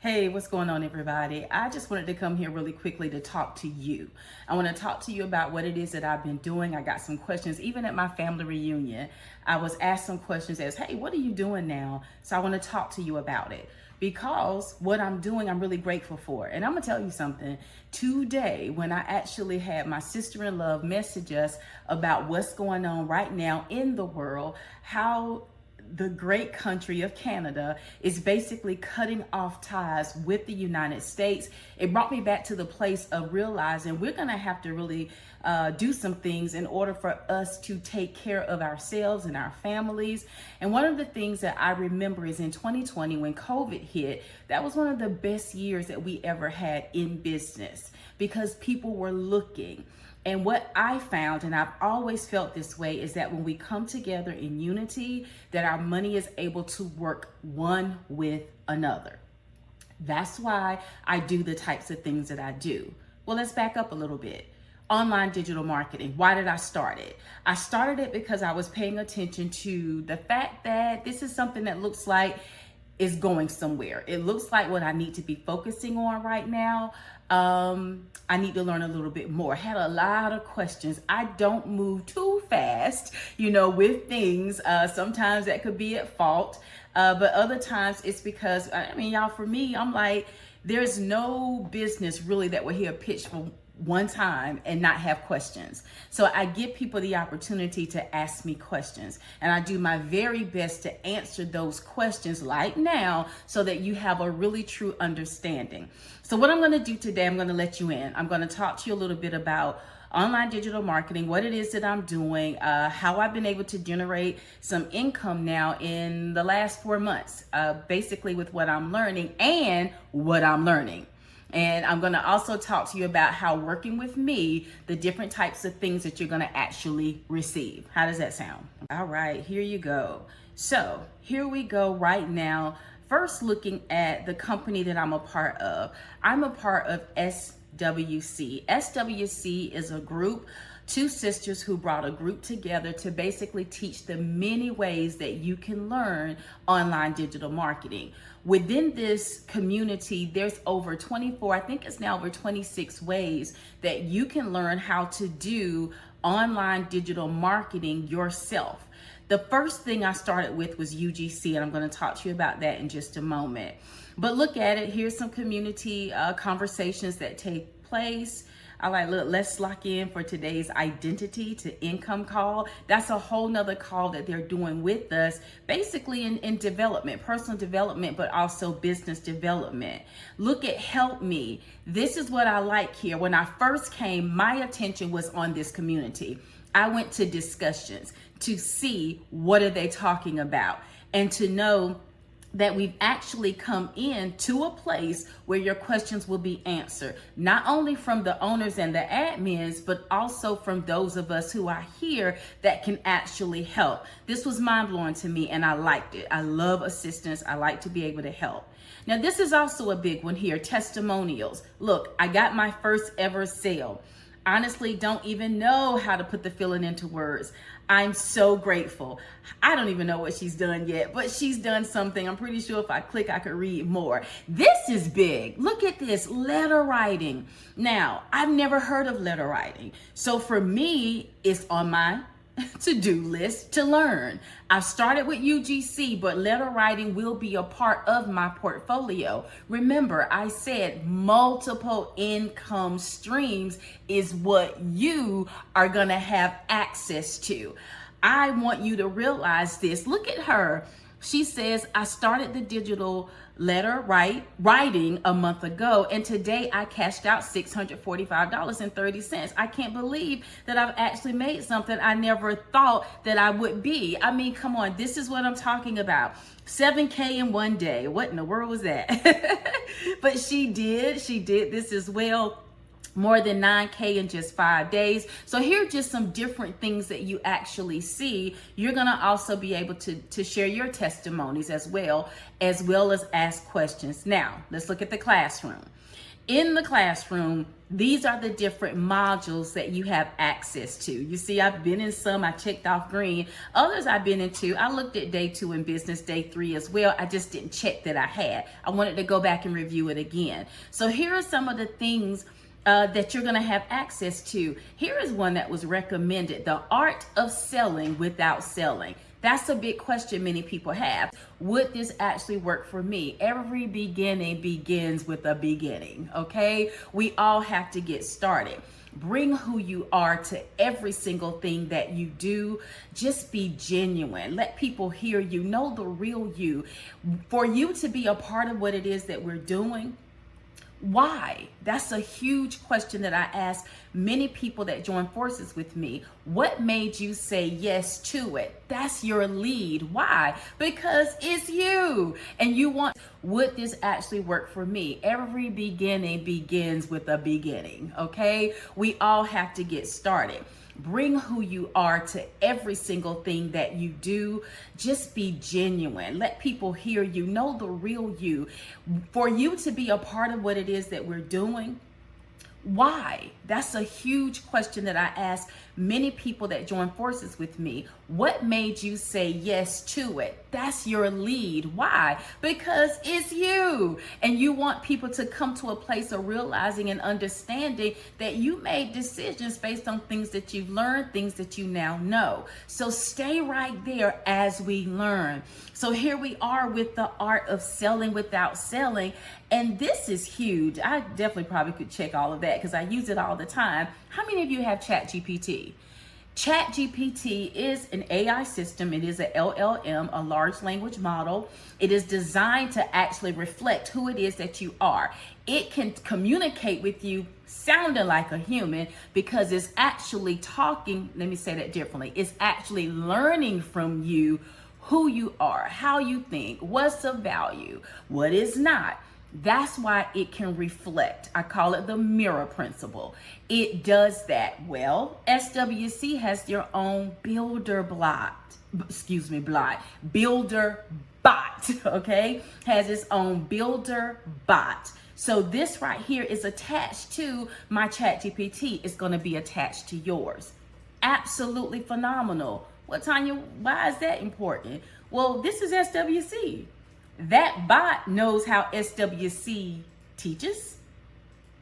Hey, what's going on, everybody? I just wanted to come here really quickly to talk to you. I want to talk to you about what it is that I've been doing. I got some questions, even at my family reunion. I was asked some questions as, hey, what are you doing now? So I want to talk to you about it because what I'm doing, I'm really grateful for. And I'm going to tell you something. Today, when I actually had my sister-in-law message us about what's going on right now in the world, how the great country of Canada is basically cutting off ties with the United States. It brought me back to the place of realizing we're going to have to really do some things in order for us to take care of ourselves and our families. And one of the things that I remember is in 2020 when COVID hit, that was one of the best years that we ever had in business because people were looking. And what I found, and I've always felt this way, is that when we come together in unity, that our money is able to work one with another. That's why I do the types of things that I do. Well, let's back up a little bit. Online digital marketing. Why did I start it? I started it because I was paying attention to the fact that this is something that looks like is going somewhere. It looks like what I need to be focusing on right now. I need to learn a little bit more. Had a lot of questions. I don't move too fast, with things. Sometimes that could be at fault, but other times it's because, y'all, for me, I'm like, there's no business really that will hear a pitch for one time and not have questions. So I give people the opportunity to ask me questions, and I do my very best to answer those questions like now so that you have a really true understanding. So what I'm going to do today, I'm going to let you in. I'm going to talk to you a little bit about online digital marketing, what it is that I'm doing, how I've been able to generate some income now in the last 4 months, basically with what I'm learning and what I'm learning. And I'm going to also talk to you about how working with me, the different types of things that you're going to actually receive. How does that sound? All right, here you go. So here we go right now. First, looking at the company that I'm a part of. I'm a part of SWC. SWC is a group, two sisters who brought a group together to basically teach the many ways that you can learn online digital marketing. Within this community, there's over 24, I think it's now over 26 ways that you can learn how to do online digital marketing yourself. The first thing I started with was UGC, and I'm going to talk to you about that in just a moment. But look at it. Here's some community conversations that take place. I like, look, let's lock in for today's identity to income call. That's a whole nother call that they're doing with us, basically in development, personal development, but also business development. Look at Help Me. This is what I like here. When I first came, my attention was on this community. I went to discussions to see what are they talking about and to know that we've actually come in to a place where your questions will be answered, not only from the owners and the admins, but also from those of us who are here that can actually help. This was mind-blowing to me, and I liked it. I love assistance. I like to be able to help. Now, this is also a big one here, testimonials. Look, I got my first ever sale. Honestly, don't even know how to put the feeling into words. I'm so grateful. I don't even know what she's done yet, but she's done something. I'm pretty sure if I click, I could read more. This is big. Look at this, letter writing. Now, I've never heard of letter writing. So for me, it's on my to-do list to learn. I've started with UGC, but letter writing will be a part of my portfolio. Remember, I said multiple income streams is what you are going to have access to. I want you to realize this. Look at her. She says, I started the digital letter writing a month ago, and today I cashed out $645.30. I can't believe that I've actually made something I never thought that I would be. I mean, come on, this is what I'm talking about. 7K in one day. What in the world was that? But she did this as well. More than 9K in just 5 days. So here are just some different things that you actually see. You're gonna also be able to share your testimonies as well as ask questions. Now, let's look at the classroom. In the classroom, these are the different modules that you have access to. You see, I've been in some, I checked off green. Others I've been into, I looked at day 2 in business, day 3 as well. I just didn't check that I had. I wanted to go back and review it again. So here are some of the things that you're going to have access to. Here is one that was recommended: the art of selling without selling. That's a big question many people have. Would this actually work for me? Every beginning begins with a beginning, okay? We all have to get started. Bring who you are to every single thing that you do. Just be genuine. Let people hear you. Know the real you. For you to be a part of what it is that we're doing, why? That's a huge question that I ask many people that join forces with me. What made you say yes to it? That's your lead. Why? Because it's you. And you want, would this actually work for me? Every beginning begins with a beginning, okay? We all have to get started. Bring who you are to every single thing that you do. Just be genuine. Let people hear you. Know the real you. For you to be a part of what it is that we're doing, why? That's a huge question that I ask many people that join forces with me. What made you say yes to it? That's your lead. Why? Because it's you. And you want people to come to a place of realizing and understanding that you made decisions based on things that you've learned, things that you now know. So stay right there as we learn. So here we are with the art of selling without selling. And this is huge. I definitely probably could check all of that because I use it all the time. How many of you have ChatGPT? ChatGPT is an AI system. It is a LLM, a large language model. It is designed to actually reflect who it is that you are. It can communicate with you sounding like a human because it's actually talking, let me say that differently, it's actually learning from you who you are, how you think, what's of value, what is not. That's why it can reflect. I call it the mirror principle. It does that. Well, SWC has their own builder bot, okay? Has its own builder bot. So this right here is attached to my ChatGPT. It's going to be attached to yours. Absolutely phenomenal. Well, Tanya, why is that important? Well, this is SWC. That bot knows how SWC teaches.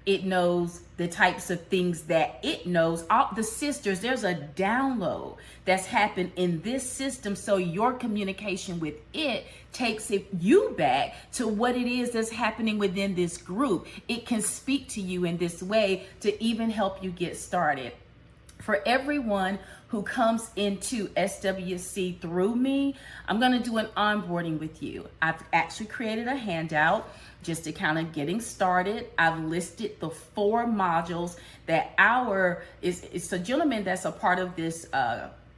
It knows the types of things that it knows. All the sisters, there's a download that's happened in this system. So your communication with it takes you back to what it is that's happening within this group. It can speak to you in this way to even help you get started. For everyone who comes into SWC through me, I'm going to do an onboarding with you. I've actually created a handout just to kind of getting started. I've listed the 4 modules that it's a gentleman that's a part of this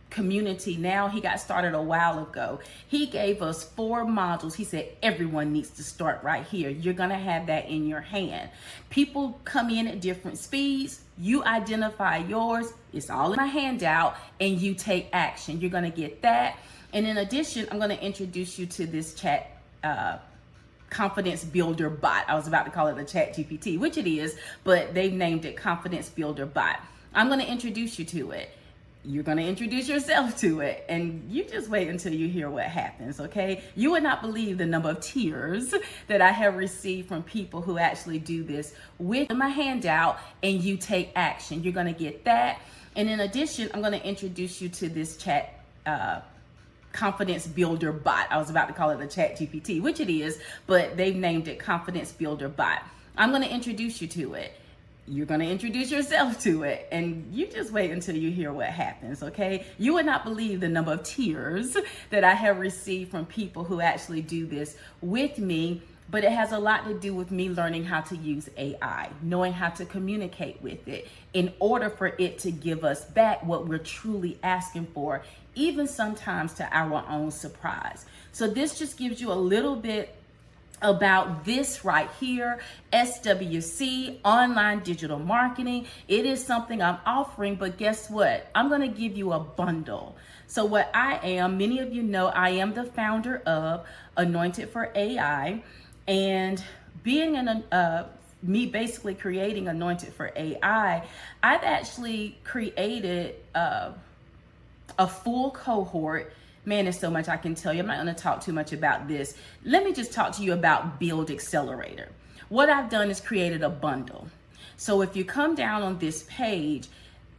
community now. He got started a while ago. He gave us 4 modules. He said everyone needs to start right here. You're going to have that in your hand. People come in at different speeds. You identify yours. It's all in my handout, and you take action. You're going to get that. And in addition, I'm going to introduce you to this chat confidence builder bot. I was about to call it a Chat GPT, which it is, but they've named it confidence builder bot. I'm going to introduce you to it. You're going to introduce yourself to it, and you just wait until you hear what happens, okay? You would not believe the number of tears that I have received from people who actually do this with my handout, and you take action. You're going to get that. And in addition, I'm going to introduce you to this chat confidence builder bot. I was about to call it a Chat GPT, which it is, but they've named it confidence builder bot. I'm going to introduce you to it. You're going to introduce yourself to it, and you just wait until you hear what happens, okay? You would not believe the number of tears that I have received from people who actually do this with me, but it has a lot to do with me learning how to use AI, knowing how to communicate with it in order for it to give us back what we're truly asking for, even sometimes to our own surprise. So this just gives you a little bit about this right here, SWC, online digital marketing. It is something I'm offering, but guess what? I'm going to give you a bundle. So what I am, many of you know, I am the founder of Anointed for AI, and being me basically creating Anointed for AI, I've actually created a full cohort. Man, there's so much I can tell you. I'm not going to talk too much about this. Let me just talk to you about Build Accelerator. What I've done is created a bundle. So if you come down on this page,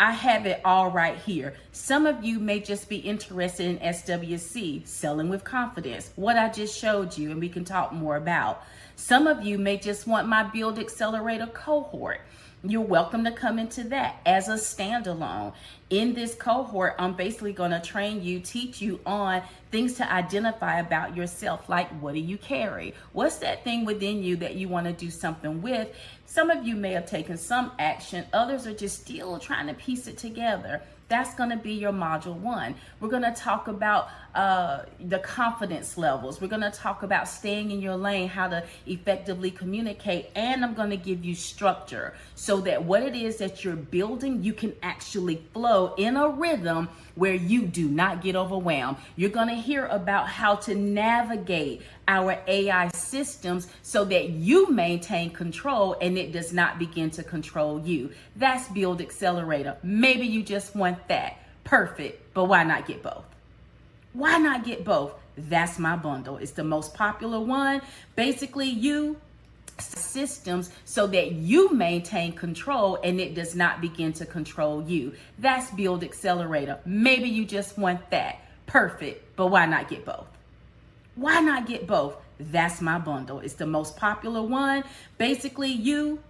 I have it all right here. Some of you may just be interested in SWC, Selling with Confidence, what I just showed you, and we can talk more about. Some of you may just want my Build Accelerator cohort. You're welcome to come into that as a standalone. In this cohort, I'm basically going to train you, teach you on things to identify about yourself, like what do you carry? What's that thing within you that you want to do something with? Some of you may have taken some action. Others are just still trying to piece it together. That's going to be your module 1. We're going to talk about the confidence levels. We're going to talk about staying in your lane, how to effectively communicate, and I'm going to give you structure so that what it is that you're building, you can actually flow in a rhythm where you do not get overwhelmed. You're going to hear about how to navigate our AI systems so that you maintain control and it does not begin to control you. That's Build Accelerator. Maybe you just want that. Perfect. But why not get both? Why not get both? That's my bundle. It's the most popular one. Basically, you systems so that you maintain control and it does not begin to control you. That's Build Accelerator. Maybe you just want that. Perfect. But why not get both? Why not get both? That's my bundle. It's the most popular one. Basically, you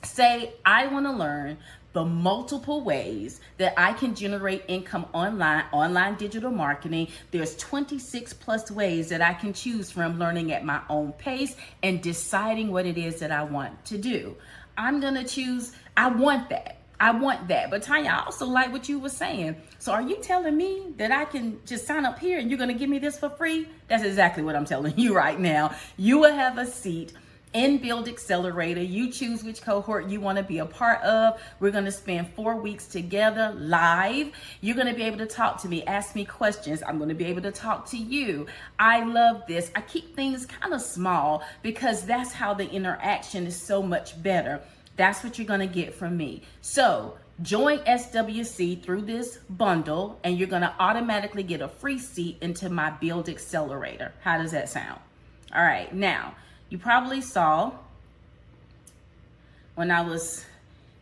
say, I want to learn the multiple ways that I can generate income online digital marketing. There's 26 plus ways that I can choose from, learning at my own pace and deciding what it is that I want to do. I'm going to choose, I want that. But Tanya, I also like what you were saying. So are you telling me that I can just sign up here and you're going to give me this for free? That's exactly what I'm telling you right now. You will have a seat in Build Accelerator. You choose which cohort you want to be a part of. We're going to spend 4 weeks together live. You're going to be able to talk to me, ask me questions. I'm going to be able to talk to you. I love this. I keep things kind of small because that's how the interaction is so much better. That's what you're going to get from me. So join SWC through this bundle and you're going to automatically get a free seat into my Build Accelerator. How does that sound? All right. Now, you probably saw when I was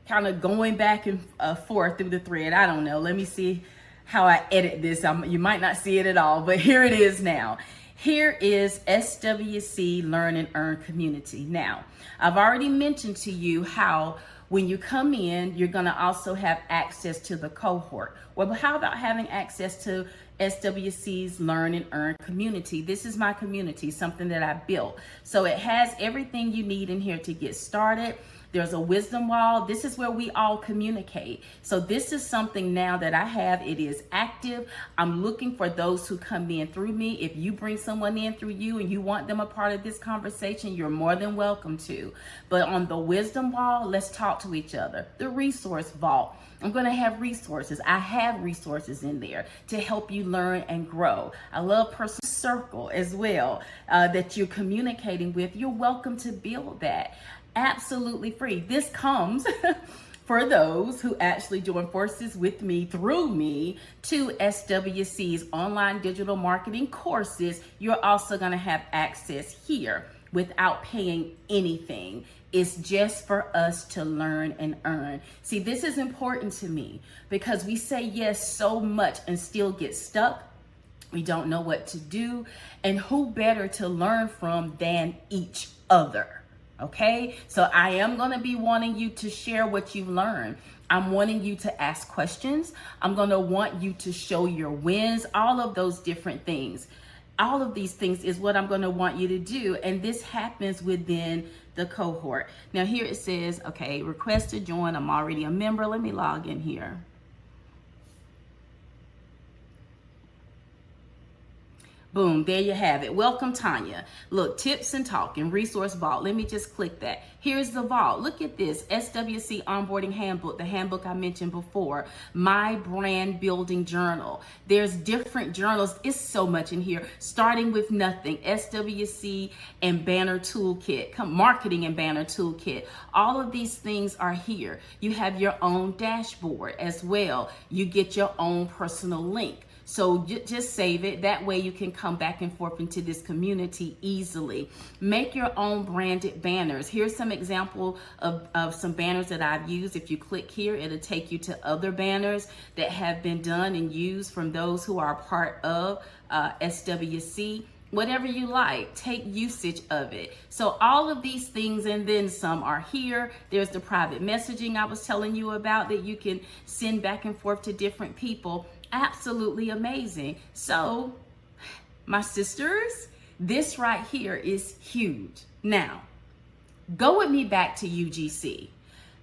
kind of going back and forth through the thread. I don't know. Let me see how I edit this. You might not see it at all, but here it is now. Here is SWC Learn and Earn Community. Now, I've already mentioned to you how when you come in, you're going to also have access to the cohort. Well, how about having access to SWC's Learn and Earn Community? This is my community, something that I built. So it has everything you need in here to get started. There's a wisdom wall. This is where we all communicate. So this is something now that I have. It is active. I'm looking for those who come in through me. If you bring someone in through you and you want them a part of this conversation, you're more than welcome to. But on the wisdom wall, let's talk to each other. The resource vault. I'm going to have resources. I have resources in there to help you learn and grow. I love personal circle as well that you're communicating with. You're welcome to build that. Absolutely free. This comes for those who actually join forces with me through me to SWC's online digital marketing courses. You're also going to have access here without paying anything. It's just for us to learn and earn. See, this is important to me because we say yes so much and still get stuck. We don't know what to do. And who better to learn from than each other? Okay, so I am going to be wanting you to share what you've learned. I'm wanting you to ask questions. I'm going to want you to show your wins, all of those different things. All of these things is what I'm going to want you to do. And this happens within the cohort. Now here it says, okay, request to join. I'm already a member. Let me log in here. Boom, there you have it. Welcome, Tanya. Look, tips and talking, resource vault. Let me just click that. Here's the vault. Look at this, SWC Onboarding Handbook, the handbook I mentioned before, my brand building journal. There's different journals. It's so much in here, starting with nothing, SWC and banner toolkit, marketing and banner toolkit. All of these things are here. You have your own dashboard as well. You get your own personal link. So just save it. That way you can come back and forth into this community easily. Make your own branded banners. Here's some example of some banners that I've used. If you click here, it'll take you to other banners that have been done and used from those who are a part of SWC. Whatever you like, take usage of it. So all of these things and then some are here. There's the private messaging I was telling you about that you can send back and forth to different people. Absolutely amazing. So my sisters, this right here is huge. Now, go with me back to UGC.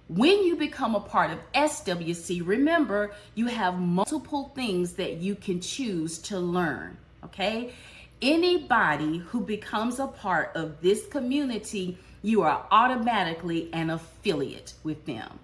When you become a part of SWC, remember you have multiple things that you can choose to learn, okay? Anybody who becomes a part of this community, you are automatically an affiliate with them.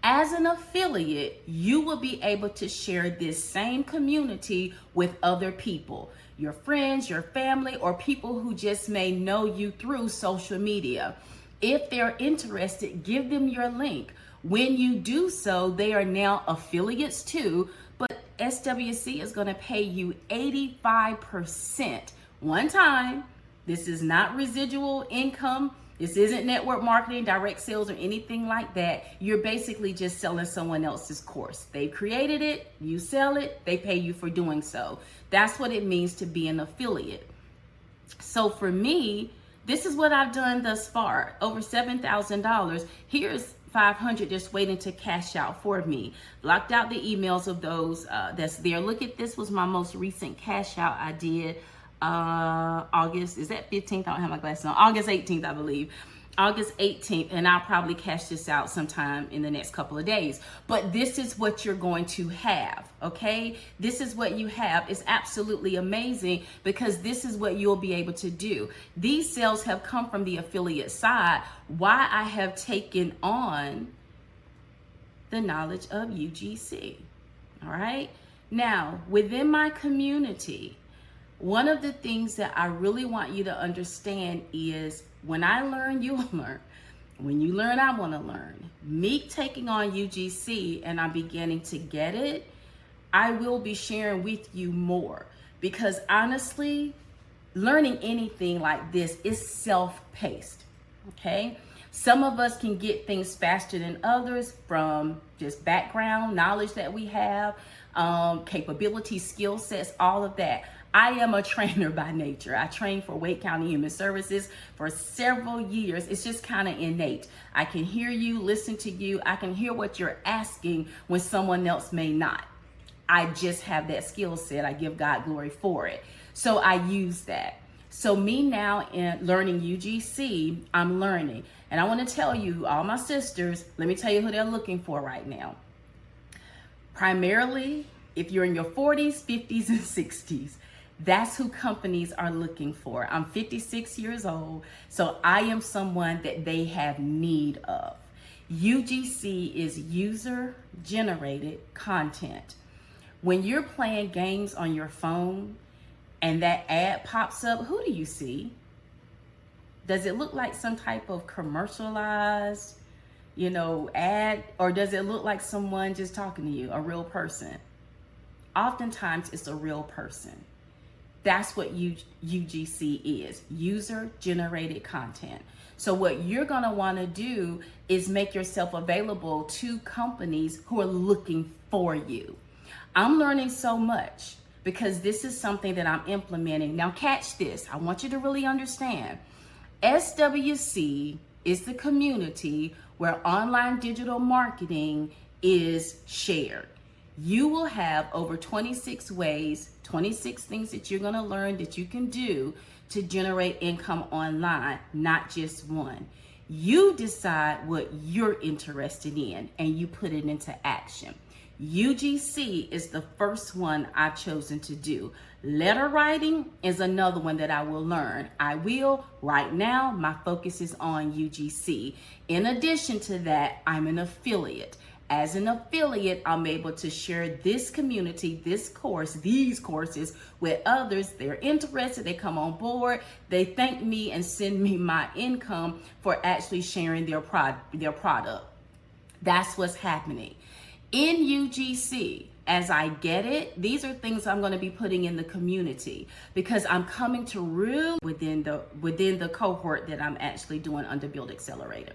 As an affiliate, you will be able to share this same community with other people, your friends, your family, or people who just may know you through social media. If they're interested, give them your link. When you do so, they are now affiliates too, but SWC is going to pay you 85% one time. This is not residual income. This isn't network marketing, direct sales, or anything like that. You're basically just selling someone else's course. They created it, you sell it, they pay you for doing so. That's what it means to be an affiliate. So for me, this is what I've done thus far, over $7,000. Here's $500 just waiting to cash out for me. Blocked out the emails of those that's there. Look at this, was my most recent cash out I did. August, is that 15th? I don't have my glasses on. August 18th, I believe. August 18th, and I'll probably cash this out sometime in the next couple of days. But this is what you're going to have, okay? This is what you have. It's absolutely amazing because this is what you'll be able to do. These sales have come from the affiliate side. Why I have taken on the knowledge of UGC, all right? Now, within my community, one of the things that I really want you to understand is when I learn, you'll learn. When you learn, I want to learn. Me taking on UGC and I'm beginning to get it, I will be sharing with you more because honestly, learning anything like this is self-paced, okay? Some of us can get things faster than others from just background, knowledge that we have, capabilities, skill sets, all of that. I am a trainer by nature. I trained for Wake County Human Services for several years. It's just kind of innate. I can hear you, listen to you. I can hear what you're asking when someone else may not. I just have that skill set. I give God glory for it. So I use that. So me now in learning UGC, I'm learning. And I want to tell you, all my sisters, let me tell you who they're looking for right now. Primarily, if you're in your 40s, 50s, and 60s, that's who companies are looking for. I'm 56 years old, so I am someone that they have need of. UGC is user-generated content. When you're playing games on your phone and that ad pops up, who do you see? Does it look like some type of commercialized, ad, or does it look like someone just talking to you, a real person? Oftentimes it's a real person. That's what UGC is, user-generated content. So what you're gonna wanna do is make yourself available to companies who are looking for you. I'm learning so much because this is something that I'm implementing. Now catch this, I want you to really understand. SWC is the community where online digital marketing is shared. You will have over 26 ways, 26 things that you're going to learn that you can do to generate income online, not just one. You decide what you're interested in and you put it into action. UGC is the first one I've chosen to do. Letter writing is another one that I will learn. Right now, my focus is on UGC. In addition to that, I'm an affiliate. As an affiliate, I'm able to share this community, these courses with others. They're interested, they come on board, they thank me and send me my income for actually sharing their product. That's what's happening. In UGC, as I get it, these are things I'm going to be putting in the community because I'm coming to really within the cohort that I'm actually doing under Build Accelerator.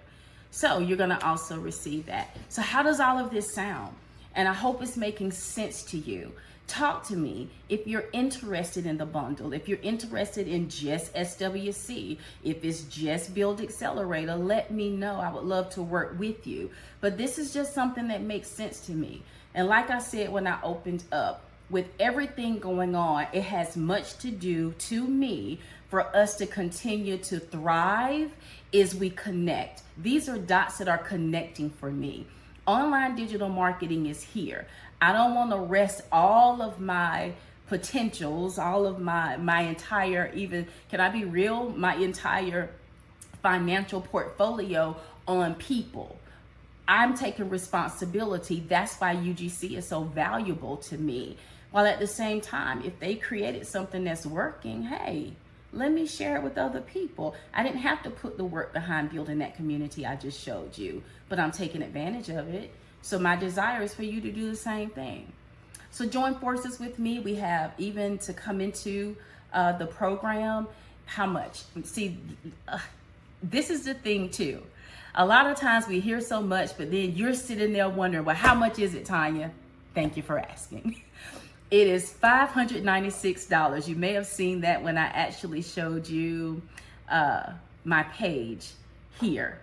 So you're going to also receive that. So how does all of this sound? And I hope it's making sense to you. Talk to me if you're interested in the bundle, if you're interested in just SWC, if it's just Build Accelerator, let me know. I would love to work with you. But this is just something that makes sense to me. And like I said when I opened up, with everything going on, it has much to do to me for us to continue to thrive as we connect. These are dots that are connecting for me. Online digital marketing is here. I don't want to rest all of my potentials, all of my entire, even, can I be real, my entire financial portfolio on people. I'm taking responsibility. That's why UGC is so valuable to me. While at the same time, if they created something that's working, hey, let me share it with other people. I didn't have to put the work behind building that community I just showed you, but I'm taking advantage of it. So my desire is for you to do the same thing. So join forces with me. We have even to come into the program. How much? See, this is the thing too. A lot of times we hear so much, but then you're sitting there wondering, well, how much is it, Tanya? Thank you for asking. It is $596. You may have seen that when I actually showed you my page here,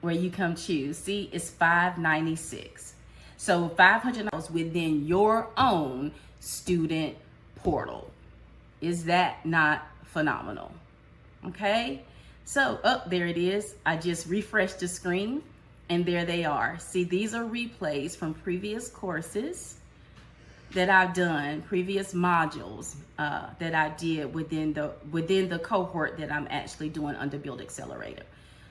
where you come choose. See, it's $596. So $500 within your own student portal. Is that not phenomenal? Okay. So, there it is. I just refreshed the screen and there they are. See, these are replays from previous courses that I've done, previous modules that I did within the cohort that I'm actually doing under Build Accelerator.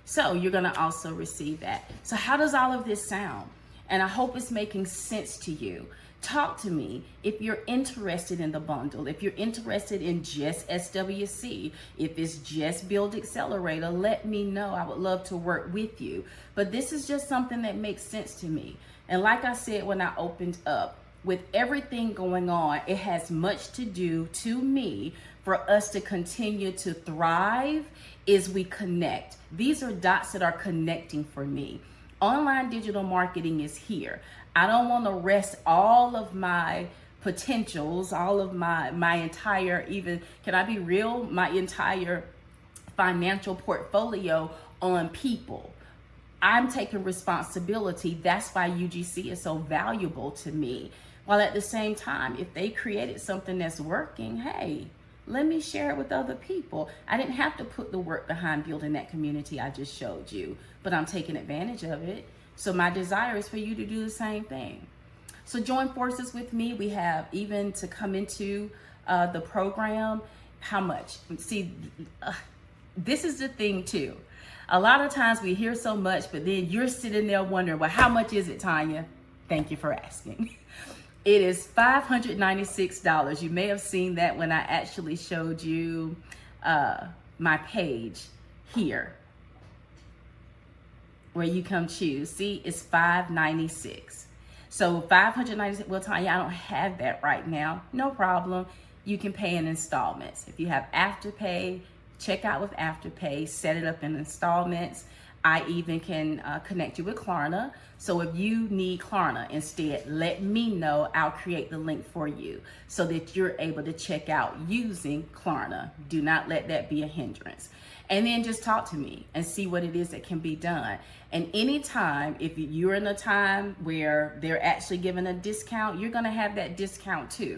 So you're gonna also receive that. So how does all of this sound? And I hope it's making sense to you. Talk to me if you're interested in the bundle, if you're interested in just SWC, if it's just Build Accelerator, let me know. I would love to work with you. But this is just something that makes sense to me. And like I said when I opened up, with everything going on, it has much to do to me for us to continue to thrive as we connect. These are dots that are connecting for me. Online digital marketing is here. I don't want to rest all of my potentials, all of my entire, even, can I be real, my entire financial portfolio on people. I'm taking responsibility. That's why UGC is so valuable to me. While at the same time, if they created something that's working, hey, let me share it with other people. I didn't have to put the work behind building that community I just showed you, but I'm taking advantage of it. So my desire is for you to do the same thing. So join forces with me. We have even to come into the program. How much? See, this is the thing too. A lot of times we hear so much, but then you're sitting there wondering, well, how much is it, Tanya? Thank you for asking. It is $596. You may have seen that when I actually showed you my page here, where you come choose. See, it's $596. So $596, well, Tanya, I don't have that right now. No problem. You can pay in installments. If you have Afterpay, check out with Afterpay, set it up in installments. I even can connect you with Klarna. So if you need Klarna instead, let me know. I'll create the link for you so that you're able to check out using Klarna. Do not let that be a hindrance. And then just talk to me and see what it is that can be done. And anytime, if you're in a time where they're actually giving a discount, you're gonna have that discount too.